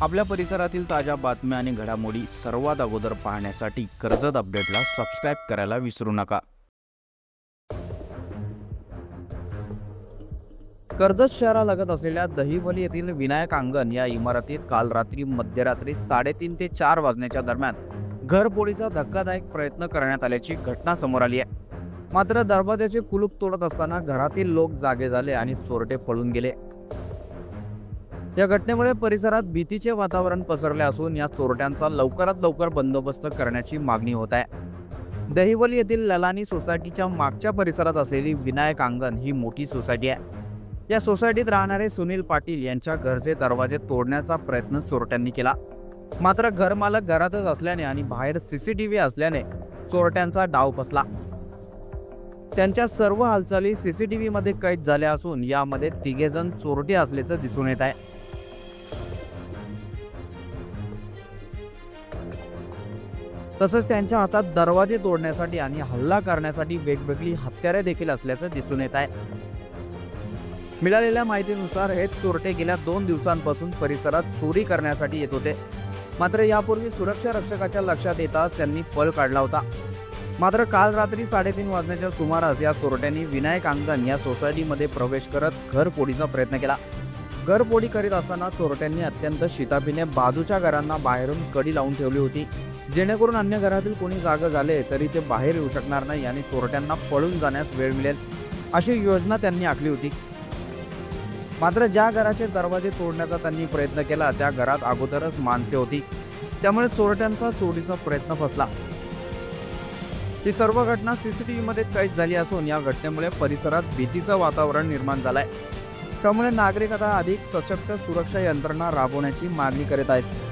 आपल्या परिसरातील ताज्या बातम्या आणि घडामोडी सर्वात अगोदर पाहण्यासाठी कर्जत अपडेटला सबस्क्राइब करायला विसरू नका। कर्जत शहरालगत असलेल्या दहिवली येथील विनायक अंगण या इमारतीत काल रात्री मध्यरात्री 3:30 ते 4 वाजण्याच्या दरम्यान घरफोडीचा धक्कादायक प्रयत्न करण्यात आल्याची घटना समोर आली आहे। मात्र दरवाजाचे कुलूप तोडत असताना घरातील लोक जागे झाले आणि चोरटे पळून गेले। या घटनेमुळे परिसरात भीतीचे वातावरण पसरले असून या चोरट्यांचा लवकरात लवकर बंदोबस्त करण्याची मागणी होत आहे। दहिवली येथील ललानी सोसायटीच्या मागच्या परिसरात असलेली विनायक अंगण ही मोठी सोसायटी आहे। या सोसायटीत राहणारे सुनील पाटील यांच्या घरचे दरवाजे तोडण्याचा प्रयत्न चोरट्यांनी केला। मात्र घरमालक घरातच असल्याने आणि बाहेर सीसीटीव्ही असल्याने चोरट्यांचा डाव फसला। त्यांच्या सर्व हालचाली सीसीटीव्ही मध्ये कैद झाल्या असून यामध्ये 3 जण चोरटे असल्याचं दिसून येत आहे। तसंच त्यांच्या हातात दरवाजे तोडण्यासाठी आणि हल्ला करण्यासाठी वेगवेगळी हत्यारे देखील असल्याचं दिसून येत आहे। मिळालेल्या माहितीनुसार हे चोरटे गेल्या 2 दिवसांपासून परिसरात चोरी करण्यासाठी येत होते। मात्र यापूर्वी सुरक्षा रक्षकाच्या लक्षात येताच त्यांनी पळ काढला होता। मात्र काल रात्री 3:30 वाजण्याच्या सुमारास या चोरट्यांनी विनायक अंगण या सोसायटीमध्ये प्रवेश करत घरफोडीचा प्रयत्न केला। घरफोडी करीत असताना चोरट्यांनी अत्यंत शिताफीने बाजूच्या घरांना बाहेरून कडी लावून ठेवली होती, जेणेकरून अन्य घरातील कोणी जागे झाले तरी ते बाहेर येऊ शकणार नाही आणि चोरट्यांना पळून जाण्यास वेळ मिळेल अशी योजना त्यांनी आखली होती। मात्र ज्या घराचे दरवाजे तोडण्याचा त्यांनी प्रयत्न केला त्या घरात अगोदरच माणसे होती, त्यामुळे चोरट्यांचा चोरीचा प्रयत्न फसला। ही सर्व घटना सीसीटीव्ही मध्ये कैद झाली असून या घटनेमुळे परिसरात भीतीचं वातावरण निर्माण झालंय। त्यामुळे नागरिक आता अधिक सशक्त सुरक्षा यंत्रणा राबवण्याची मागणी करत आहेत।